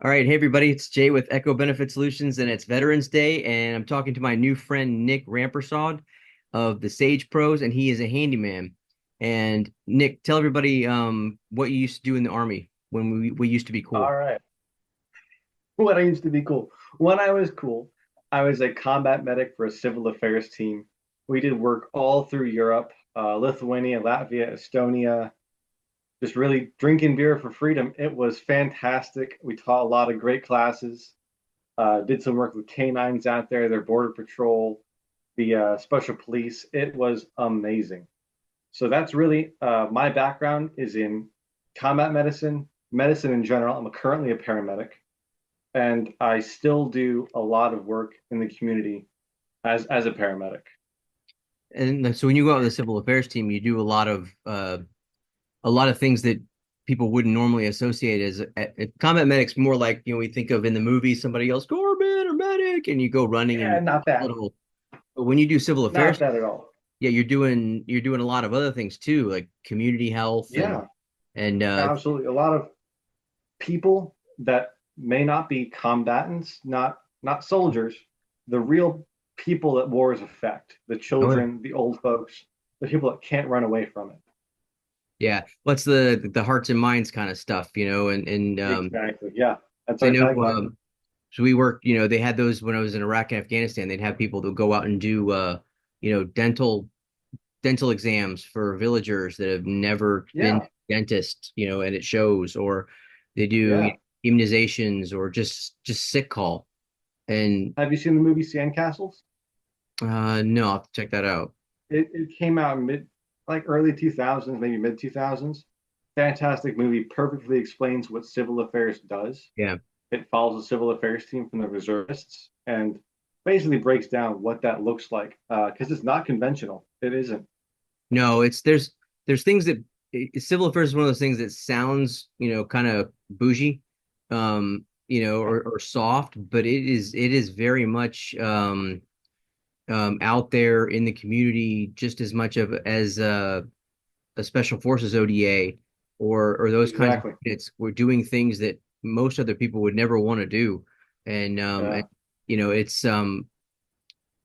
All right, hey everybody, it's Jay with Echo Benefit Solutions, and it's Veterans Day, and I'm talking to my new friend Nick Rampersad of the Sage Pros, and he is a handyman. And Nick, tell everybody what you used to do in the Army when we used to be All cool. right. When I used to be cool. When I was cool, I was a combat medic for a civil affairs team. We did work all through Europe, Lithuania, Latvia, Estonia, just really drinking beer for freedom. It was fantastic. We taught a lot of great classes, did some work with canines out there, their border patrol, the special police. It was amazing. So that's really my background is in combat medicine, medicine in general. I'm currently a paramedic and I still do a lot of work in the community as a paramedic. And so when you go out with the civil affairs team, you do a lot of things that people wouldn't normally associate as combat medics. More like we think of in the movies, somebody else, corpsman or medic, and you go running Yeah, and not that. little. But when you do civil affairs, Not that at all. yeah, you're doing a lot of other things too, like community health Yeah, and absolutely. A lot of people that may not be combatants, not soldiers, the real people that wars affect, the oh, children, the old folks, the people that can't run away from it. yeah, what's the hearts and minds kind of stuff, and Exactly. Yeah, that's I our know tagline. so we work, they had those when I was in Iraq and Afghanistan. They'd have people that go out and do dental exams for villagers that have never been to Yeah, a dentist, and it shows, or they do yeah. immunizations or just sick call. And Have you seen the movie Sandcastles? no, I'll have to check that out. It came out like early 2000s, maybe mid 2000s. Fantastic movie, perfectly explains what civil affairs does. Yeah. It follows a civil affairs team from the reservists and basically breaks down what that looks like because it's not conventional. It isn't. No, there's things that civil affairs is one of those things that sounds, kind of bougie, or soft, but it is very much out there in the community just as much of as a special forces ODA or those kinds of Exactly. units. We're doing things that most other people would never want to do, and Yeah. it's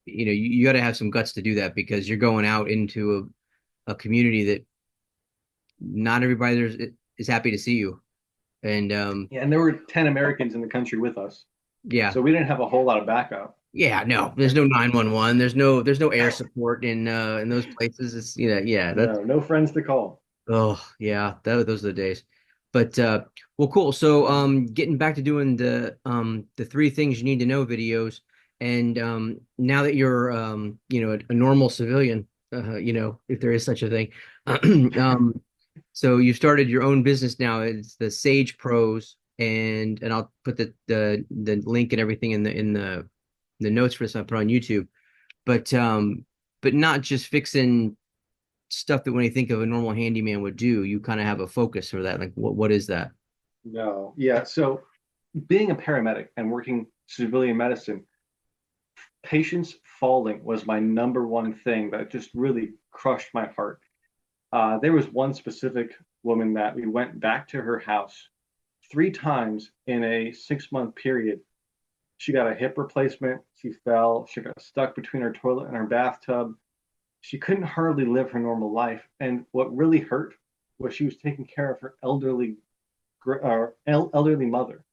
you got to have some guts to do that because you're going out into a community that not everybody is happy to see you. And Yeah. And there were 10 Americans in the country with us. yeah, So we didn't have a whole lot of backup. yeah, no, there's no 911, there's no air support in those places. It's yeah, that's No, no friends to call. oh yeah, those are the days. But well, cool. So getting back to doing the three things you need to know videos, and now that you're a normal civilian, if there is such a thing, um, so you started your own business now. It's the Sage Pros, and I'll put the link and everything in the notes for this I put on YouTube. But not just fixing stuff that when you think of a normal handyman would do, you kind of have a focus for that. Like what is that? No. Yeah. So being a paramedic and working civilian medicine, patients falling was my number one thing that just really crushed my heart. There was one specific woman that we went back to her house three times in a 6 month period. She got a hip replacement. She fell. She got stuck between her toilet and her bathtub. She couldn't hardly live her normal life. And what really hurt was she was taking care of her elderly mother.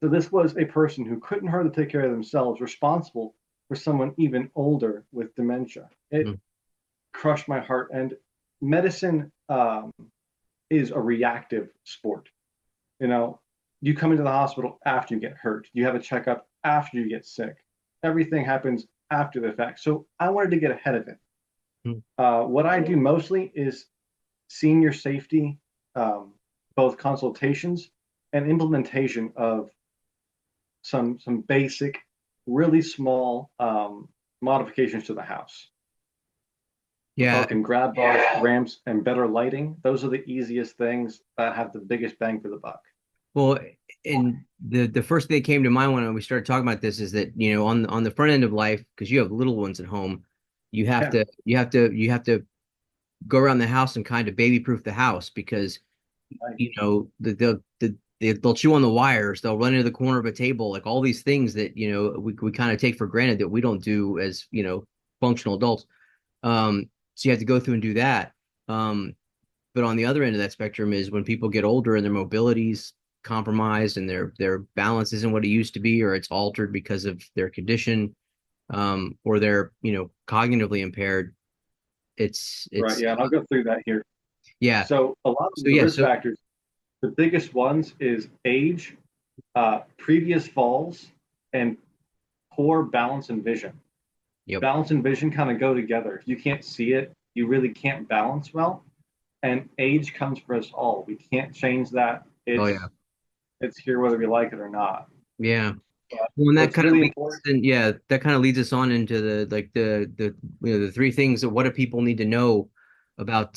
So this was a person who couldn't hardly take care of themselves, responsible for someone even older with dementia. It Mm. crushed my heart. And medicine is a reactive sport. You know, you come into the hospital after you get hurt. You have a checkup after you get sick. Everything happens after the fact. So I wanted to get ahead of it. Mm. What I do mostly is senior safety, both consultations and implementation of some basic, really small modifications to the house. We're Yeah. talking grab bars, ramps, and better lighting. Those are the easiest things that have the biggest bang for the buck. Well, and the first thing that came to mind when we started talking about this is that, on the front end of life, because you have little ones at home, you have Yeah, to you have to you have to go around the house and kind of baby proof the house because right. the they'll chew on the wires, they'll run into the corner of a table, like all these things that, we kind of take for granted that we don't do as, functional adults. So you have to go through and do that. Um, but on the other end of that spectrum is when people get older and their mobility's compromised and their balance isn't what it used to be, or it's altered because of their condition, or they're, cognitively impaired. Right. It's Yeah. And I'll go through that here. Yeah. So a lot So of the yeah, risk so factors, the biggest ones is age, previous falls, and poor balance and vision. yep. Balance and vision kind of go together. If you can't see it, you really can't balance well. And age comes for us all. We can't change that. Oh yeah. It's here whether we like it or not. Yeah. But Well, and that what's kind of really leads, important, and yeah, that kind of leads us on into the like the three things that what do people need to know about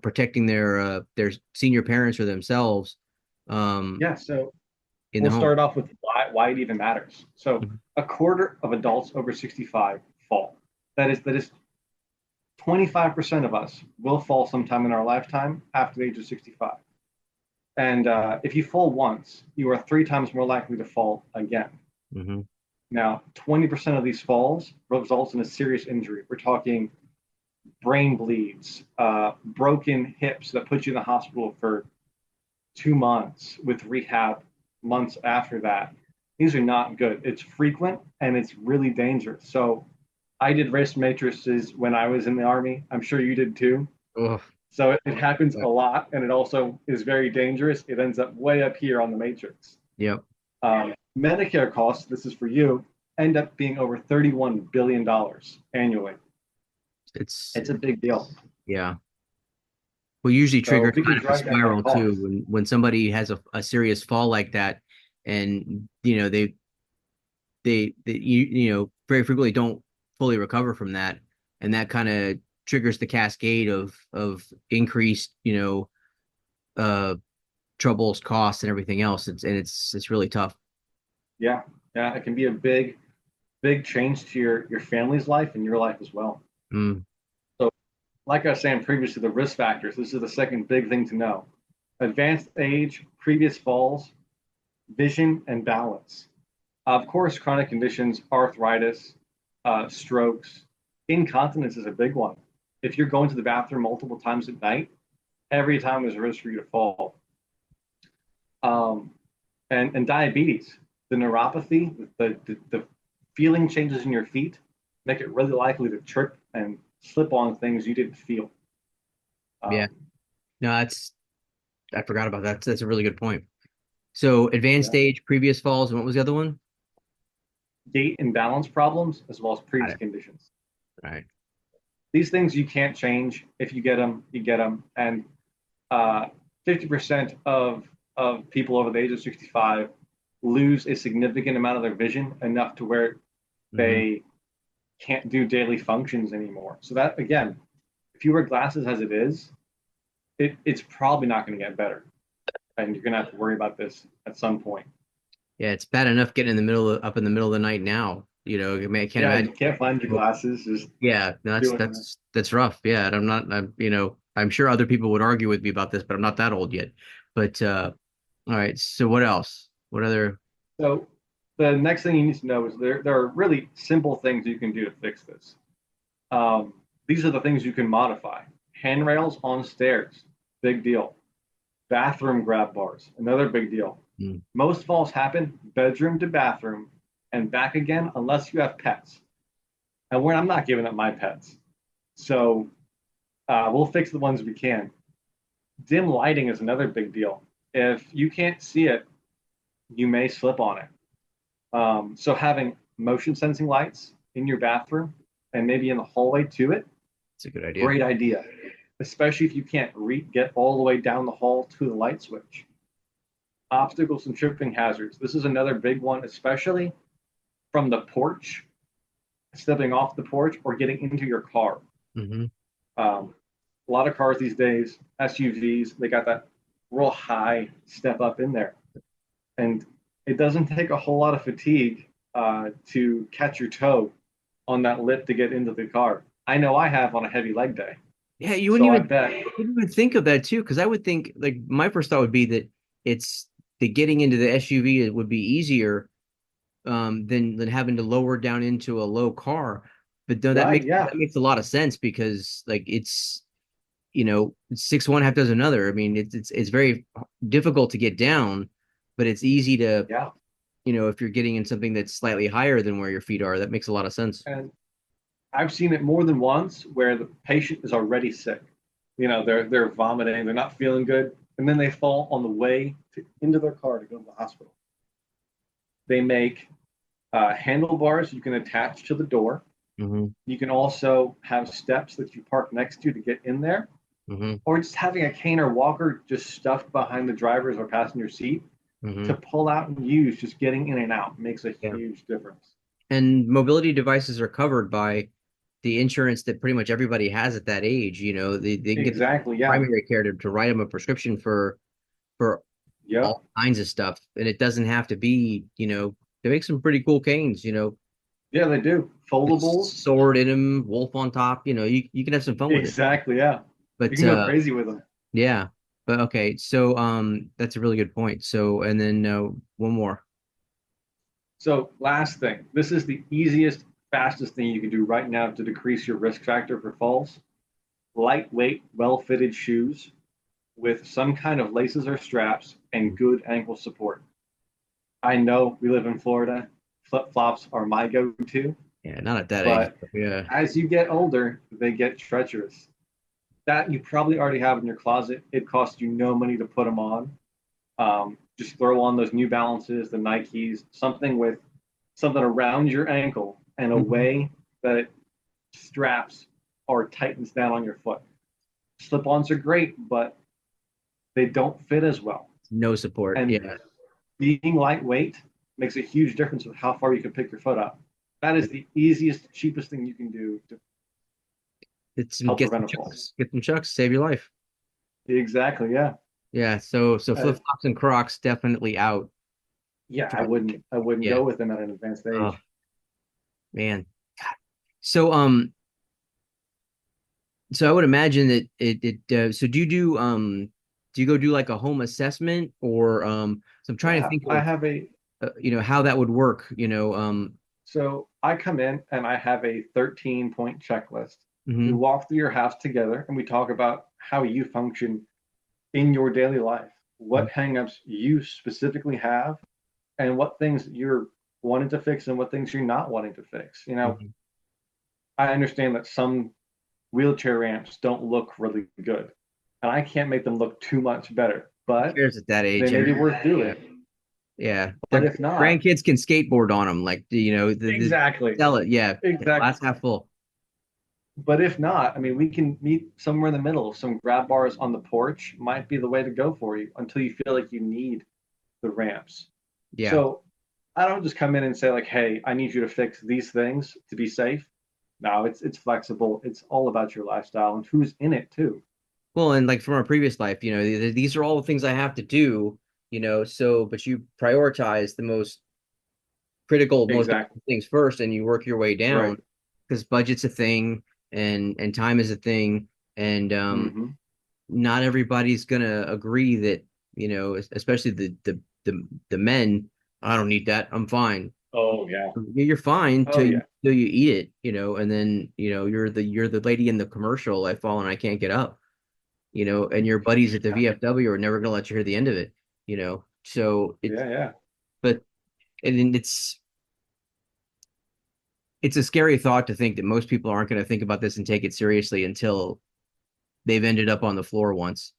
protecting their senior parents or themselves um yeah. So in the we'll home. start off with why it even matters. So Mhm. a quarter of adults over 65 fall. That is 25% of us will fall sometime in our lifetime after the age of 65. And if you fall once, you are 3 times more likely to fall again. Mhm. Now, 20% of these falls results in a serious injury. We're talking brain bleeds, broken hips that put you in the hospital for 2 months with rehab months after that. These are not good. It's frequent and it's really dangerous. So I did risk matrices when I was in the Army. I'm sure you did too. Oh, So it happens a lot and it also is very dangerous. It ends up way up here on the matrix. yep. Medicare costs, this is for you, end up being over $31 billion annually. It's It's a big deal. yeah. Well, usually So triggers we can kind of a drive down that spiral too cost. when somebody has a serious fall like that, and they very frequently don't fully recover from that, and that kind of triggers the cascade of increased uh troubles, costs, and everything else. It's really tough. Yeah, yeah, it can be a big change to your family's life and your life as well. Mm, So, like I was saying previously, the risk factors. This is the second big thing to know: advanced age, previous falls, vision, and balance. Of course, chronic conditions, arthritis, strokes, incontinence is a big one. If you're going to the bathroom multiple times at night, every time there's a risk for you to fall. Um, and diabetes, the neuropathy, the feeling changes in your feet make it really likely to trip and slip on things you didn't feel. yeah. Um, No, that's I forgot about that. That's a really good point. So advanced yeah. stage, previous falls, and what was the other one? Gait and balance problems, as well as Got previous it. conditions. All right. These things you can't change. If you get them, you get them. And 50% of people over the age of 65 lose a significant amount of their vision, enough to where Hmm. they can't do daily functions anymore. So that again, if you wear glasses as it is, it's probably not going to get better, and you're going to have to worry about this at some point. Yeah, it's bad enough getting up in the middle of the night now. I mean, I can't Yeah, imagine. you can't find your glasses. Just Yeah, no, that's doing that. that's that's rough. Yeah, and I'm sure other people would argue with me about this, but I'm not that old yet. But all right, so what else? What other? So the next thing you need to know is there are really simple things you can do to fix this. Um, these are the things you can modify. Handrails on stairs, big deal. Bathroom grab bars, another big deal. Hmm. Most falls happen bedroom to bathroom and back again unless you have pets. And I'm not giving up my pets. So we'll fix the ones we can. Dim lighting is another big deal. If you can't see it, you may slip on it. So having motion sensing lights in your bathroom and maybe in the hallway to it, It's a good idea. great idea. Especially if you can't get all the way down the hall to the light switch. Obstacles and tripping hazards. This is another big one, especially from the porch, stepping off the porch or getting into your car. Hmm. Um, a lot of cars these days, SUVs, they got that real high step up in there. And it doesn't take a whole lot of fatigue to catch your toe on that lip to get into the car. I know I have on a heavy leg day. Yeah, So I bet, you wouldn't even think of that too, because I would think like my first thought would be that it's the getting into the SUV, it would be easier than having to lower down into a low car. But no, Right, that yeah. makes a lot of sense because like it's six one half does another. I mean, it's very difficult to get down, but it's easy to Yeah. if you're getting in something that's slightly higher than where your feet are. That makes a lot of sense. And I've seen it more than once where the patient is already sick. They're vomiting, they're not feeling good, and then they fall on the way into their car to go to the hospital. They make handlebars you can attach to the door. Hmm. You can also have steps that you park next to get in there, Hmm. or just having a cane or walker just stuffed behind the driver's or passenger seat to Hmm. pull out and use. Just getting in and out makes a Yeah. huge difference. And mobility devices are covered by the insurance that pretty much everybody has at that age. They can get the Exactly. Yeah. primary care to write them a prescription for Yep. all kinds of stuff, and it doesn't have to be. They make some pretty cool canes. Yeah, they do. With Foldables. sword in them, wolf on top. You can have some fun with it. Exactly. Yeah. You But can go crazy with them. yeah. But okay, so that's a really good point. So and then one more. So, last thing, this is the easiest, fastest thing you can do right now to decrease your risk factor for falls. Lightweight, well fitted shoes with some kind of laces or straps and good ankle support. I know we live in Florida. Flip flops are my go to, Yeah, not at that age. but But yeah. as you get older, they get treacherous. That you probably already have in your closet. It costs you no money to put them on. Just throw on those New Balances, the Nikes, something with something around your ankle and a Mhm. way that it straps or tightens down on your foot. Slip-ons are great, but they don't fit as well. No support. And Yeah. being lightweight makes a huge difference with how far you can pick your foot up. That is the easiest, cheapest thing you can do to It's help get some prevent a fall. chucks. Get some chucks, save your life. Exactly. Yeah. Yeah. So Uh, flip-flops and Crocs definitely out. yeah. I Try- wouldn't. I wouldn't Yeah. go with them at an advanced Oh age. man. So so I would imagine that so do you go do like a home assessment or so I'm trying to Yeah. think I of have a how that would work, So I come in and I have a 13-point checklist. We mhm, walk through your house together and we talk about how you function in your daily life, mhm, what hangups you specifically have, and what things you're wanting to fix and what things you're not wanting to fix. mhm. I understand that some wheelchair ramps don't look really good, and I can't make them look too much better, Who but cares at that they age? I may be mean, worth yeah. doing. Yeah, But their if not, grandkids can skateboard on them, like the exactly, sell it. Yeah, exactly. glass half full. But if not, I mean, we can meet somewhere in the middle. Some grab bars on the porch might be the way to go for you until you feel like you need the ramps. Yeah. So I don't just come in and say like, "Hey, I need you to fix these things to be safe." No, it's flexible. It's all about your lifestyle and who's in it too. Well, and like from our previous life, these are all the things I have to do. So but you prioritize the most critical, most Exactly. important things first, and you work your way down Right. because budget's a thing, and time is a thing, and Mm-hmm. not everybody's gonna agree that especially the men. I don't need that. I'm fine. Oh yeah. You're fine Oh yeah. till you eat it, and then you're the lady in the commercial. I fall and I can't get up, and your buddies at the Yeah. VFW are never gonna let you hear the end of it, So Yeah. Yeah. but and then it's a scary thought to think that most people aren't going to think about this and take it seriously until they've ended up on the floor once.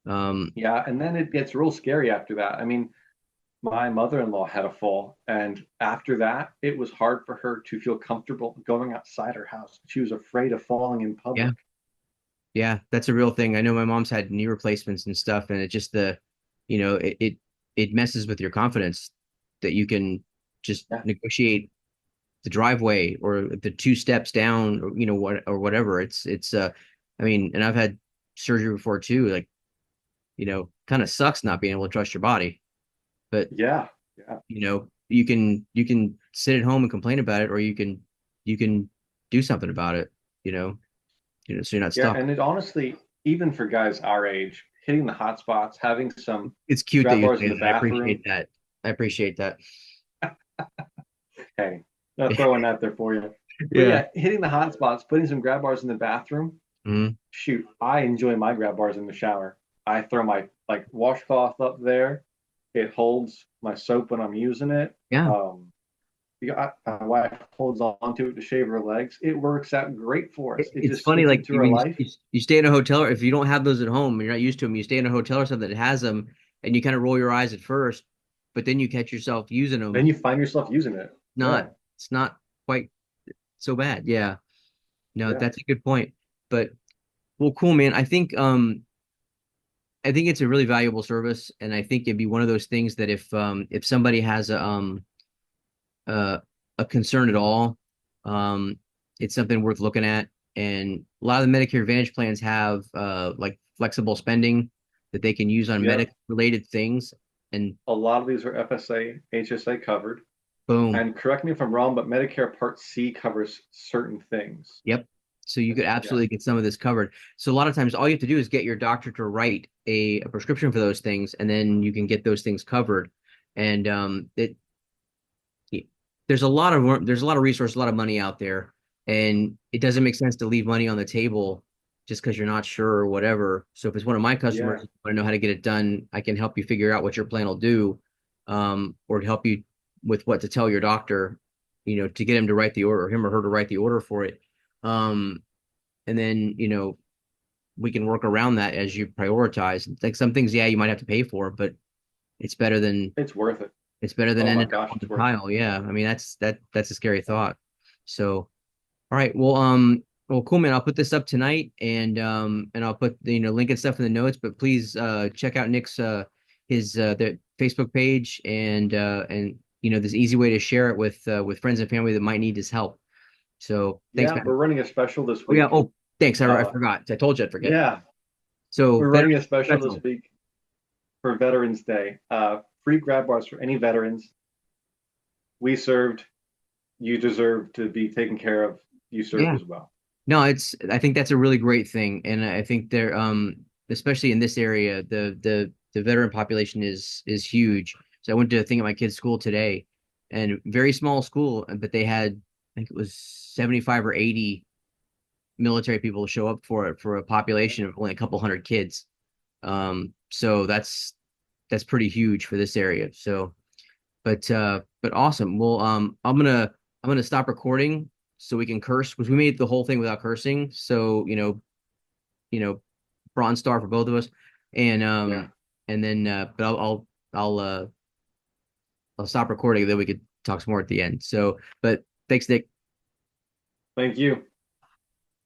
Um, Yeah. And then it gets real scary after that. I mean, my mother-in-law had a fall, and after that it was hard for her to feel comfortable going outside her house. She was afraid of falling in yeah, public. yeah, that's a real thing. I know my mom's had knee replacements and stuff, and it just it messes with your confidence that you can just Yeah. negotiate the driveway or the two steps down, or whatever. I mean, and I've had surgery before too. Like, kind of sucks not being able to trust your body, but Yeah. Yeah. you can sit at home and complain about it, or you can do something about it, you know so you're not Yeah, stuck. and it honestly, even for guys our age, hitting the hot spots, having some It's cute that grab you bars in say the that. I appreciate bathroom. that. I appreciate that. Hey, not throwing that there for you. But Yeah. yeah, hitting the hot spots, putting some grab bars in the bathroom. Mhm. Shoot, I enjoy my grab bars in the shower. I throw my like washcloth up there. It holds my soap when I'm using it. Yeah. My wife holds on to it to shave her legs. It works out great for us. It It's just funny, fits like into I her mean, life. you stay in a hotel, or if you don't have those at home and you're not used to them, you stay in a hotel or something that has them, and you kind of roll your eyes at first, but then you catch yourself using Then them. you find yourself using it. Not, Yeah, it's not quite so bad. Yeah. No, yeah, that's a good point. But well, cool, man. I think it's a really valuable service, and I think it'd be one of those things that if somebody has uh, a concern at all, um, it's something worth looking at. And a lot of the Medicare Advantage plans have like flexible spending that they can use on medic yep. related things. And A lot of these are FSA, HSA covered. boom, And correct me if I'm wrong, but Medicare Part C covers certain things. yep. So you could Yeah, absolutely get some of this covered. So a lot of times, all you have to do is get your doctor to write a prescription for those things, and then you can get those things covered. And there's a lot of resources, a lot of money out there, and it doesn't make sense to leave money on the table just because you're not sure or whatever. So if it's one of my customers, yeah, you want to know how to get it done, I can help you figure out what your plan will do, or help you with what to tell your doctor, to get him to write the order, or him or her to write the order for it. And then, we can work around that as you prioritize. Like some things, yeah, you might have to pay for, but it's better than it's worth it. it's better than Oh my ending up gosh, on the it's worth it. tile. Yeah. I mean, that's a scary thought. So, all right. Well, cool, man. I'll put this up tonight, and I'll put the, link and stuff in the notes, but please check out Nick's his the Facebook page, and there's an easy way to share it with friends and family that might need his help. So, thanks, Yeah, man. we're running a special this Oh yeah. week. Oh, thanks. I Uh, forgot. I told you I'd forget. yeah, So, we're running veteran a special this special. week for Veterans Day. Free grab bars for any veterans. We served. You deserve to be taken care of. You served Yeah. as well. No, I think that's a really great thing, and I think they're especially in this area, the veteran population is huge. So I went to a thing at my kid's school today, and very small school, but they had, I think it was 75 or 80 military people show up for it, for a population of only a couple hundred kids. So that's pretty huge for this area. So but awesome. Well, I'm gonna stop recording so we can curse, because we made the whole thing without cursing. So, you know, bronze star for both of us. And Yeah. and then but I'll uh I'll stop recording, then we could talk some more at the end. So, but thanks, Nick. Thank you.